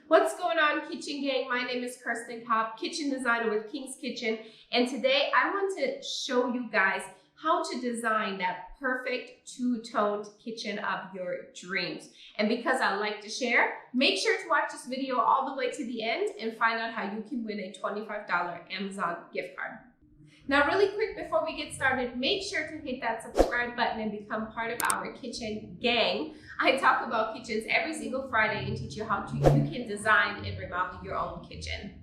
What's going on, kitchen gang? My name is Kerstin, kitchen designer with King's Kitchen, and today I want to show you guys how to design that perfect two-toned kitchen of your dreams. And because I like to share, make sure to watch this video all the way to the end and find out how you can win a $25 Amazon gift card. Now, really quick before we get started, make sure to hit that subscribe button and become part of our kitchen gang. I talk about kitchens every single Friday and teach you how you can design and remodel your own kitchen.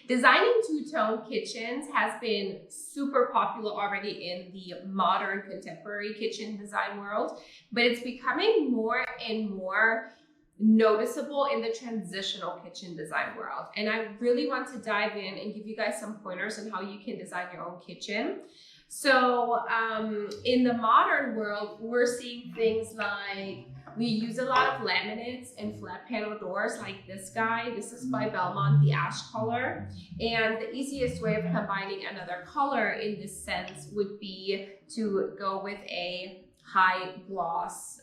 Designing two-tone kitchens has been super popular already in the modern contemporary kitchen design world, but it's becoming more and more noticeable in the transitional kitchen design world. And I really want to dive in and give you guys some pointers on how you can design your own kitchen. So in the modern world, we're seeing things like we use a lot of laminates and flat panel doors like this guy. This is by Belmont, the ash color. And the easiest way of combining another color in this sense would be to go with a high gloss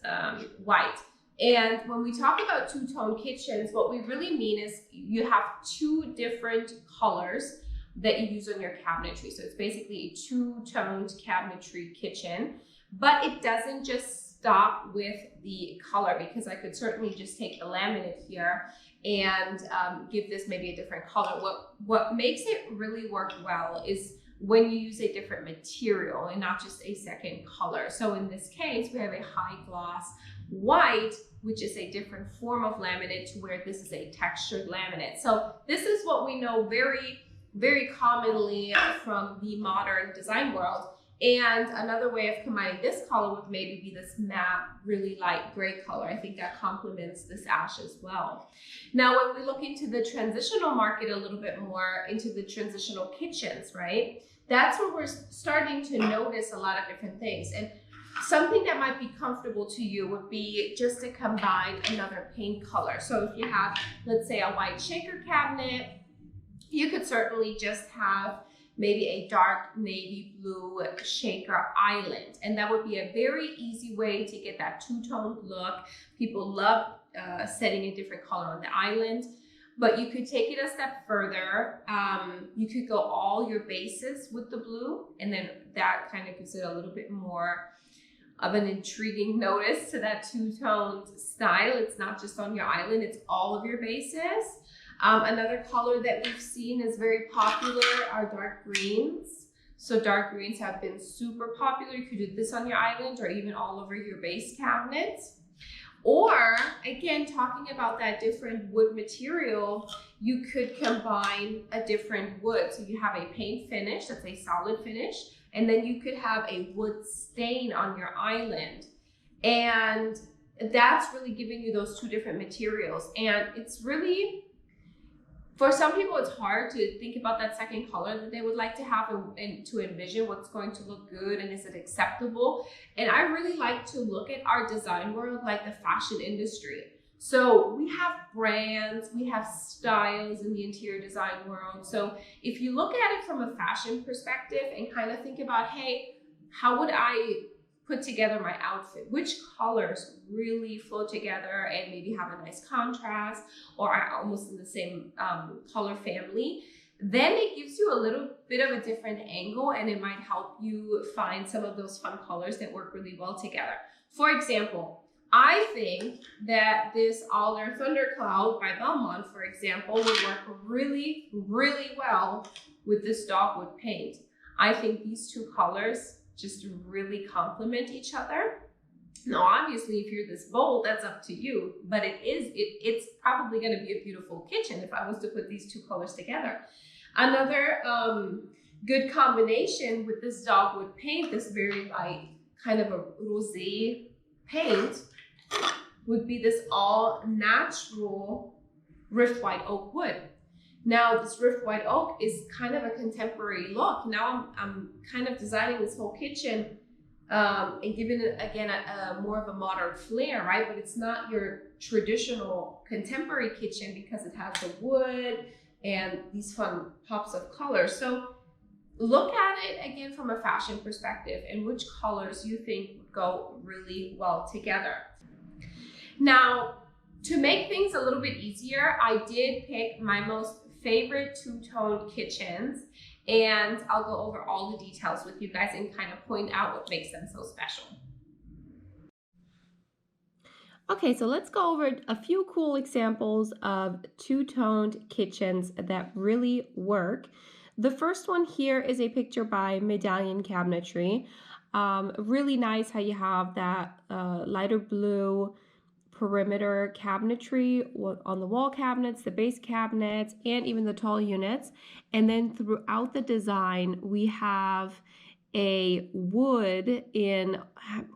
white. And when we talk about two-tone kitchens, what we really mean is you have two different colors that you use on your cabinetry. So it's basically a two-toned cabinetry kitchen, but it doesn't just stop with the color, because I could certainly just take the laminate here and give this maybe a different color. What makes it really work well is when you use a different material and not just a second color. So in this case, we have a high gloss white, which is a different form of laminate to where this is a textured laminate. So this is what we know very, very commonly from the modern design world. And another way of combining this color would maybe be this matte, really light gray color. I think that complements this ash as well. Now, when we look into the transitional market a little bit more, into the transitional kitchens, right? That's where we're starting to notice a lot of different things. And something that might be comfortable to you would be just to combine another paint color. So if you have, let's say, a white shaker cabinet, you could certainly just have maybe a dark navy blue shaker island. And that would be a very easy way to get that two-toned look. People love setting a different color on the island. But you could take it a step further. You could go all your bases with the blue, and then that kind of gives it a little bit more of an intriguing notice to that two-toned style. It's not just on your island, it's all of your bases. Another color that we've seen is very popular are dark greens. So dark greens have been super popular. You could do this on your island or even all over your base cabinets. Or again, talking about that different wood material, you could combine a different wood. So you have a paint finish, that's a solid finish, and then you could have a wood stain on your island. And that's really giving you those two different materials. And it's really, for some people, it's hard to think about that second color that they would like to have and to envision what's going to look good and is it acceptable. And I really like to look at our design world like the fashion industry. So we have brands, we have styles in the interior design world. So if you look at it from a fashion perspective and kind of think about, hey, how would I put together my outfit? Which colors really flow together and maybe have a nice contrast or are almost in the same color family? Then it gives you a little bit of a different angle, and it might help you find some of those fun colors that work really well together. For example, I think that this Alder Thundercloud by Belmont, for example, would work really, really well with this dogwood paint. I think these two colors just really complement each other. Now, obviously, if you're this bold, that's up to you, but it's probably going to be a beautiful kitchen if I was to put these two colors together. Another good combination with this dogwood paint, this very light kind of a rosé paint, would be this all natural rift white oak wood. Now, this rift white oak is kind of a contemporary look. Now I'm kind of designing this whole kitchen and giving it, again, a more of a modern flair, right? But it's not your traditional contemporary kitchen because it has the wood and these fun pops of color. So look at it again from a fashion perspective and which colors you think would go really well together. Now, To make things a little bit easier, I did pick my most favorite two-tone kitchens, and I'll go over all the details with you guys and kind of point out what makes them so special. Okay, so let's go over a few cool examples of two-toned kitchens that really work. The first one here is a picture by Medallion Cabinetry. Really nice how you have that lighter blue perimeter cabinetry on the wall cabinets, the base cabinets, and even the tall units. And then throughout the design, we have a wood in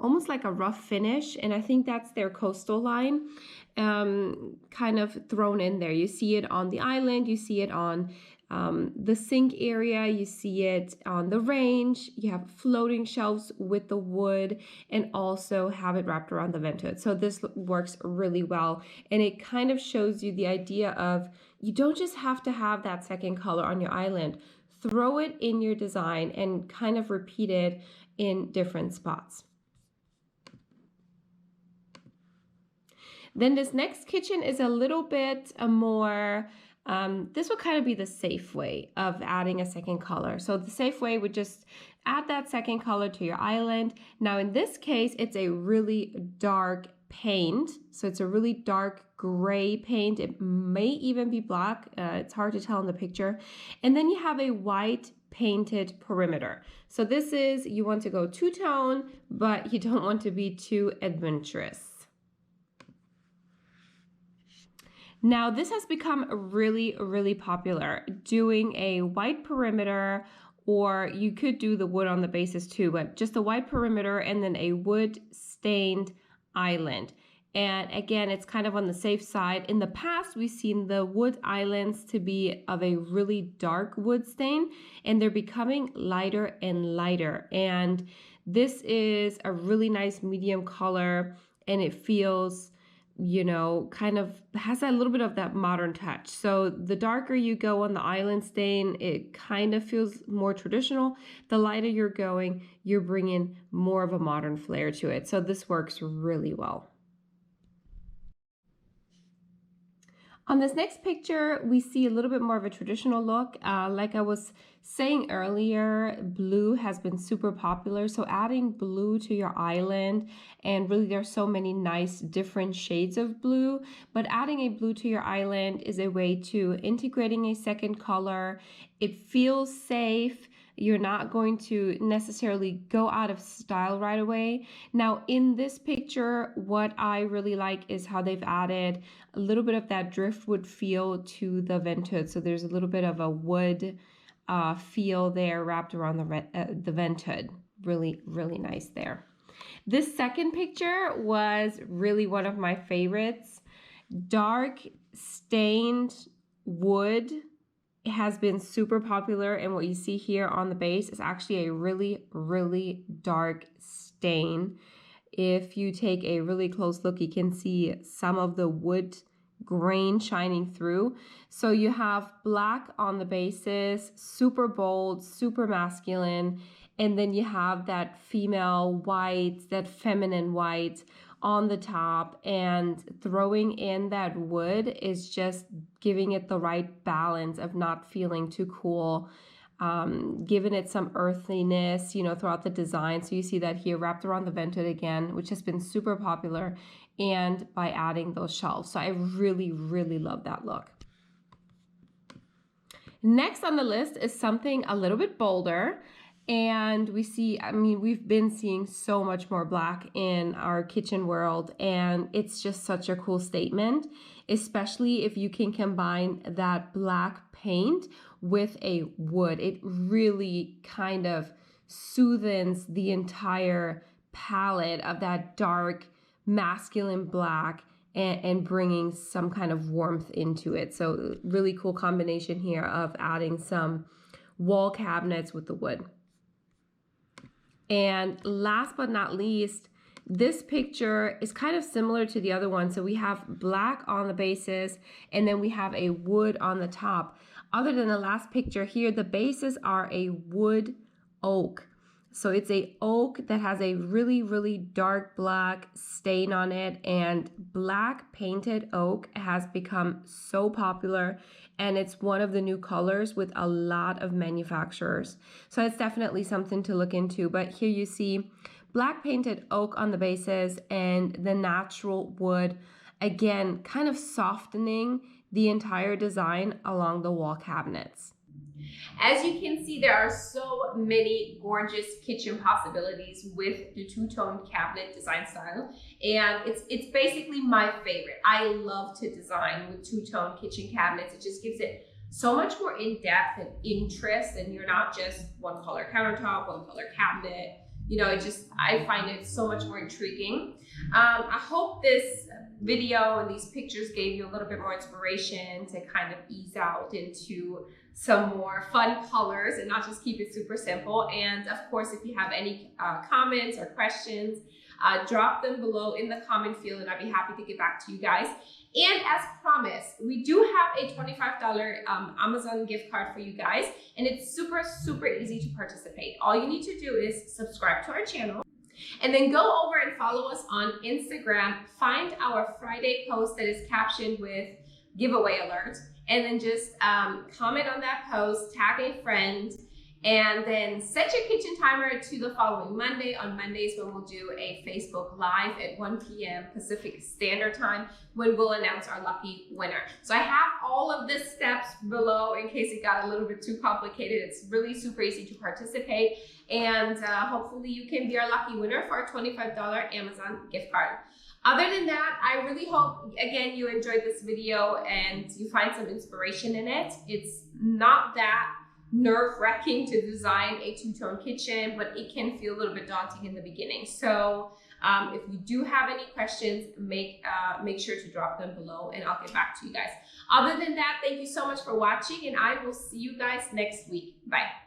almost like a rough finish, and I think that's their coastal line kind of thrown in there. You see it on the island, you see it on the sink area, you see it on the range, you have floating shelves with the wood, and also have it wrapped around the vent hood. So this works really well, and it kind of shows you the idea of you don't just have to have that second color on your island. Throw it in your design and kind of repeat it in different spots. Then this next kitchen is a little bit more, this would kind of be the safe way of adding a second color. So the safe way would just add that second color to your island. Now in this case, it's a really dark paint. So it's a really dark gray paint. It may even be black. It's hard to tell in the picture. And then you have a white painted perimeter. So this is, you want to go two-tone, but you don't want to be too adventurous. Now this has become really, really popular, doing a white perimeter, or you could do the wood on the bases too, but just a white perimeter and then a wood stained island. And again, it's kind of on the safe side. In the past, we've seen the wood islands to be of a really dark wood stain, and they're becoming lighter and lighter. And this is a really nice medium color, and it feels, you know, kind of has a little bit of that modern touch. So the darker you go on the island stain, it kind of feels more traditional. The lighter you're going, you're bringing more of a modern flair to it. So this works really well. On this next picture, we see a little bit more of a traditional look. Like I was saying earlier, blue has been super popular. So adding blue to your island, and really there's so many nice different shades of blue, but adding a blue to your island is a way to integrating a second color. It feels safe. You're not going to necessarily go out of style right away. Now in this picture, what I really like is how they've added a little bit of that driftwood feel to the vent hood. So there's a little bit of a wood feel there wrapped around the vent hood. Really, really nice there. This second picture was really one of my favorites. Dark stained wood. It has been super popular, and what you see here on the base is actually a really, really dark stain. If you take a really close look, you can see some of the wood grain shining through. So you have black on the bases, super bold, super masculine, and then you have that female white, that feminine white on the top, and throwing in that wood is just giving it the right balance of not feeling too cool, giving it some earthiness, you know, throughout the design. So you see that here wrapped around the vent hood again, which has been super popular, and by adding those shelves. So I really, really love that look. Next on the list is something a little bit bolder. And we see, I mean, we've been seeing so much more black in our kitchen world, and it's just such a cool statement, especially if you can combine that black paint with a wood. It really kind of soothes the entire palette of that dark masculine black and bringing some kind of warmth into it. So really cool combination here of adding some wall cabinets with the wood. And last but not least, this picture is kind of similar to the other one. So we have black on the bases, and then we have a wood on the top. Other than the last picture here, the bases are a wood oak. So it's a oak that has a really, really dark black stain on it, and black painted oak has become so popular, and it's one of the new colors with a lot of manufacturers. So it's definitely something to look into. But here you see black painted oak on the bases and the natural wood, again, kind of softening the entire design along the wall cabinets. As you can see, there are so many gorgeous kitchen possibilities with the two-tone cabinet design style, and it's basically my favorite. I love to design with two-tone kitchen cabinets. It just gives it so much more in-depth and interest, and you're not just one color countertop, one color cabinet. You know, I find it so much more intriguing. I hope this video and these pictures gave you a little bit more inspiration to kind of ease out into some more fun colors and not just keep it super simple. And of course, if you have any comments or questions, drop them below in the comment field and I'd be happy to get back to you guys. And as promised, we do have a $25 Amazon gift card for you guys, and it's super, super easy to participate. All you need to do is subscribe to our channel, and then go over and follow us on Instagram. Find our Friday post that is captioned with giveaway alert, and then just comment on that post, tag a friend, and then set your kitchen timer to the following Monday. On Mondays, when we'll do a Facebook Live at 1 p.m. Pacific Standard Time, when we'll announce our lucky winner. So I have all of the steps below in case it got a little bit too complicated. It's really super easy to participate, and hopefully you can be our lucky winner for our $25 Amazon gift card. Other than that, I really hope, again, you enjoyed this video and you find some inspiration in it. It's not that nerve-wracking to design a two-tone kitchen, but it can feel a little bit daunting in the beginning. So if you do have any questions, make sure to drop them below and I'll get back to you guys. Other than that, thank you so much for watching, and I will see you guys next week. Bye.